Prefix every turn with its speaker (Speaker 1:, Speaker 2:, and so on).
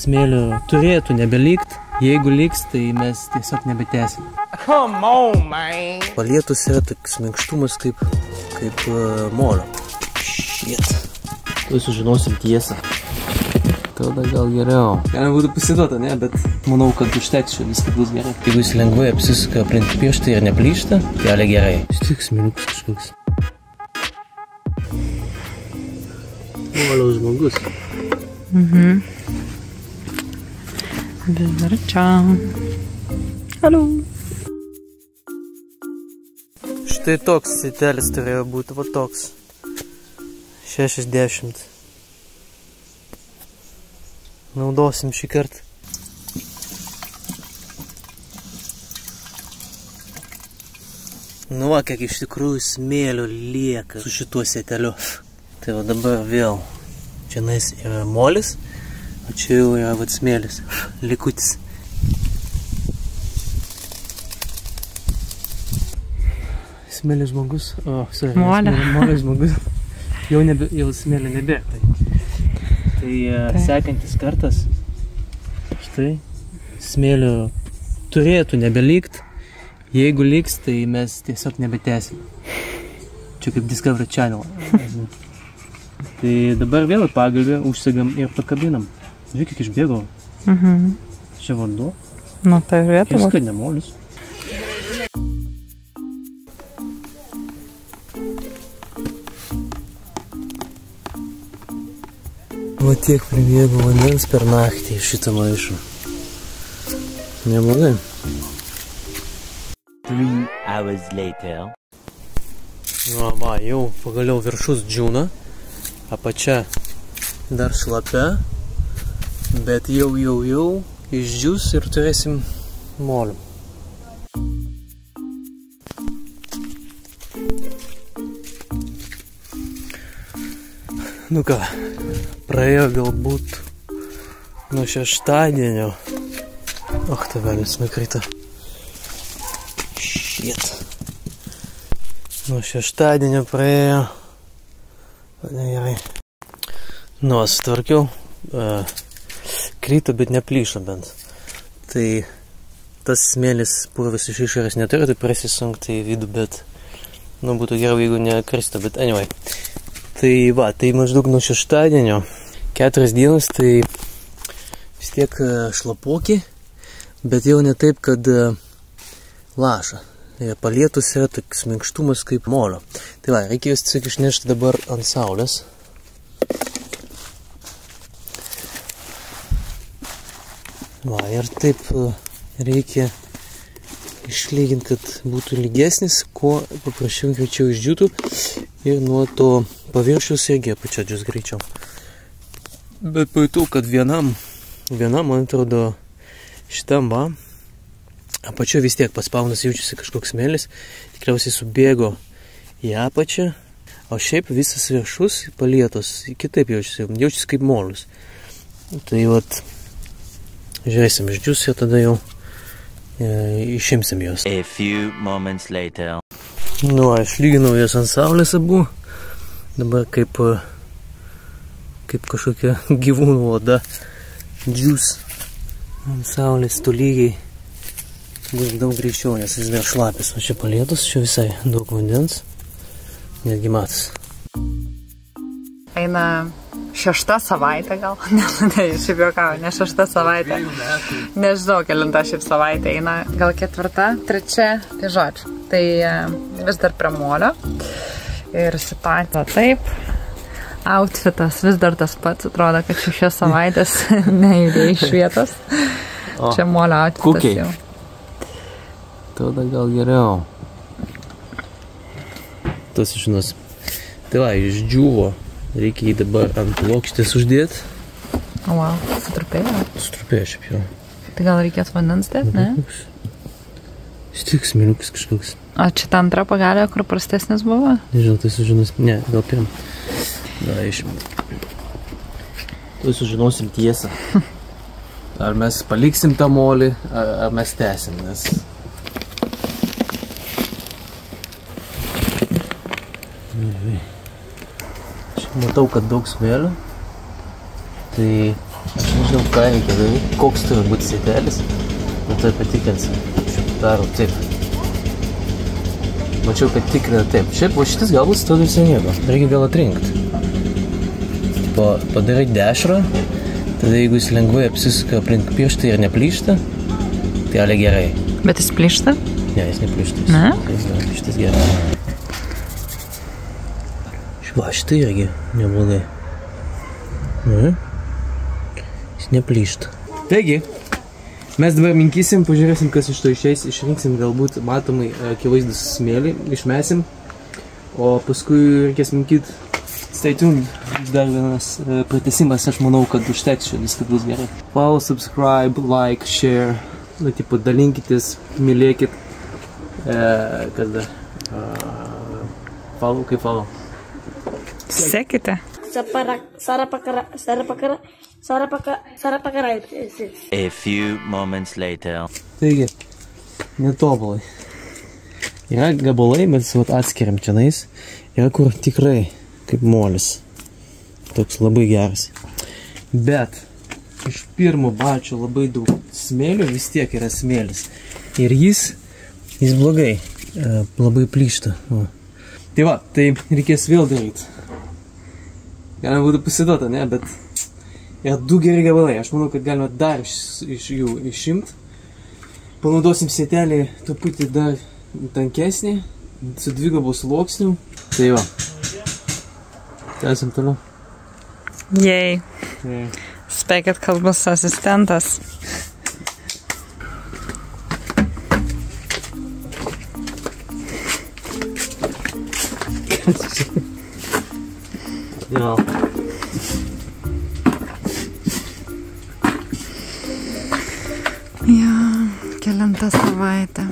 Speaker 1: smėlio turėtų nebelikt. Jeigu liks, tai mes tiesiog nebetęsim.
Speaker 2: Come on, man.
Speaker 1: Palietus yra toks minkštumas kaip molio. Shit. Tuoj sužinosim tiesą. Tada gal geriau. Galima būtų pasiduoti, ne, bet manau, kad užteks čia viskas bus gerai. Jeigu jis lengvai apsisuka aplink pirštą ir neplyšta, kelia gerai. Tik smėliukas kažkoks. Molio žmogus.
Speaker 3: Vis dar čia. Halo.
Speaker 1: Štai toks sitelis turėjo būti, va toks. 60. Naudosim šį kartą. Nu va, kiek iš tikrųjų smėlio lieka su šituo seteliu. Tai va dabar vėl. Čia yra molis, o čia jau yra vat smėlis. Likutis. Smėlis žmogus. O, sorry. Molio žmogus. Jau smėlio nebėra. Tai sekantis kartas. Štai. Smėlio turėtų nebelikt. Jeigu liks, tai mes tiesiog nebetęsim. Čia kaip Discovery Channel. Tai dabar vėl pagalbę užsegam ir pakabinam. Žiūrėk, kiek išbėgo. Čia vanduo.
Speaker 3: Nu, tai vieta.
Speaker 1: Ir skadė molis. Va tiek pribėgo vandens per naktį iš šitą maišą. Neblogai.
Speaker 4: 3 hours later.
Speaker 1: Va, jau pagaliau viršus džiūna. Apačia dar šlapia. Bet jau išdžius ir turėsim molį. Nu ką, praėjo galbūt nuo šeštadienio. Och, tavelis nukrita. Shit. Nuo šeštadienio praėjo. Gerai. Nu, sutvarkiau. Krito, bet neplyšo bent. Tai tas smėlis purvas iš išorės neturėtų prasisunkti į vidų, bet nu, būtų geriau, jeigu nekristų, bet anyway. Tai va, tai maždaug nuo šeštadienio 4 dienas, tai vis tiek šlapoki, bet jau ne taip, kad laša. Palietus yra toks minkštumas kaip molio. Tai va, reikia juos tiesiog išnešti dabar ant saulės. Va, ir taip reikia išlyginti, kad būtų lygesnis, kuo paprasčiau greičiau išdžiūtų ir nuo to paviršiaus irgi apačia džius greičiau. Bet pajutau, kad vienam, man atrodo, šitam va, apačia vis tiek paspaunas jaučiasi kažkoks smėlis, tikriausiai subėgo į apačią, o šiaip visas viršus palietos kitaip jaučiasi kaip molis. Tai vat, žiūrėsim išdžius ir tada jau išimsim juos.
Speaker 4: A few moments later.
Speaker 1: Nu, aš lyginau jas ant saulės abu. Dabar kaip kažkokia gyvūnų oda džius ant saulės tolygiai bus daug greičiau, nes jis dar šlapis. O čia palietus, čia visai daug vandens. Netgi matas.
Speaker 3: Eina 6 savaitė gal? Ne, šiaip juokauju, ne 6 savaitė. Nežinau, kelinta šiaip savaitė eina. Gal 4, 3, tai žodžiu. Tai vis dar prie molio. Ir situacija taip. Outfitas vis dar tas pats. Atrodo, kad 6 savaitės nejudėjai iš vietos. Čia molio outfitas jau.
Speaker 1: Tada gal geriau. Tas žinos. Tai va, išdžiūvo. Reikia jį dabar ant plokštės uždėti.
Speaker 3: O, wow, sutrupėjo?
Speaker 1: Sutrupėjo šiaip jau.
Speaker 3: Tai gal reikės vandens dėti, ne?
Speaker 1: Tik smėliukas kažkoks.
Speaker 3: O čia ta antra pagalė, kur prastesnis buvo?
Speaker 1: Nežinau, tai sužinos. Ne, gal pirmą. Da, išim. Tai sužinosim tiesą. Ar mes paliksim tą molį, ar mes tęsim, nes... Matau, kad daug smėlio, tai nežinau, ką reikia daryti, koks turi būti sėtelis. Nu, tai patikrinsim. Šiaip daro taip. Mačiau, kad tikrina taip. Šiaip, o šitas galbūt stovi visą nieko. Reikia gal atrinkti. Padarai dešrą, tada jeigu jis lengvai apsisuka aplink pirštą ir neplyšta, tai ale gerai.
Speaker 3: Bet jis plyšta?
Speaker 1: Ne, jis neplyšta.
Speaker 3: Ne?
Speaker 1: Šitas gerai. Va, šitą irgi neblogai. Jis neplyšta. Taigi, mes dabar minkysim, pažiūrėsim, kas iš to išeis, išrinksim galbūt matomai akivaizdus smėlį, išmesim, o paskui reikės minkyti. Stay tuned, dar vienas pratęsimas, aš manau, kad užteks šio, viskas bus gerai. Follow, subscribe, like, share, nu, tipo, dalinkitės, mylėkit, kas dar, follow, kaip follow.
Speaker 3: Sekite.
Speaker 4: A few moments later.
Speaker 1: Taigi, netobulai. Yra gabalai, bet atskiriam čianais. Yra kur tikrai kaip molis. Toks labai geras. Bet iš pirmo bačio labai daug smėlio, vis tiek yra smėlis. Ir jis blogai, labai plyšta. O. Tai va, tai reikės vėl daryti. Galima būtų pasiduoti, ne, bet yra du geri gabalai. Aš manau, kad galima dar iš jų išimti. Panaudosim sėtelį truputį dar tankesnį, su dvigubų sluoksnių. Tai va. Tęsim toliau.
Speaker 3: Jei. Spėkit, kad bus asistentas.
Speaker 1: Jo.
Speaker 3: Jo, kelintą savaitę.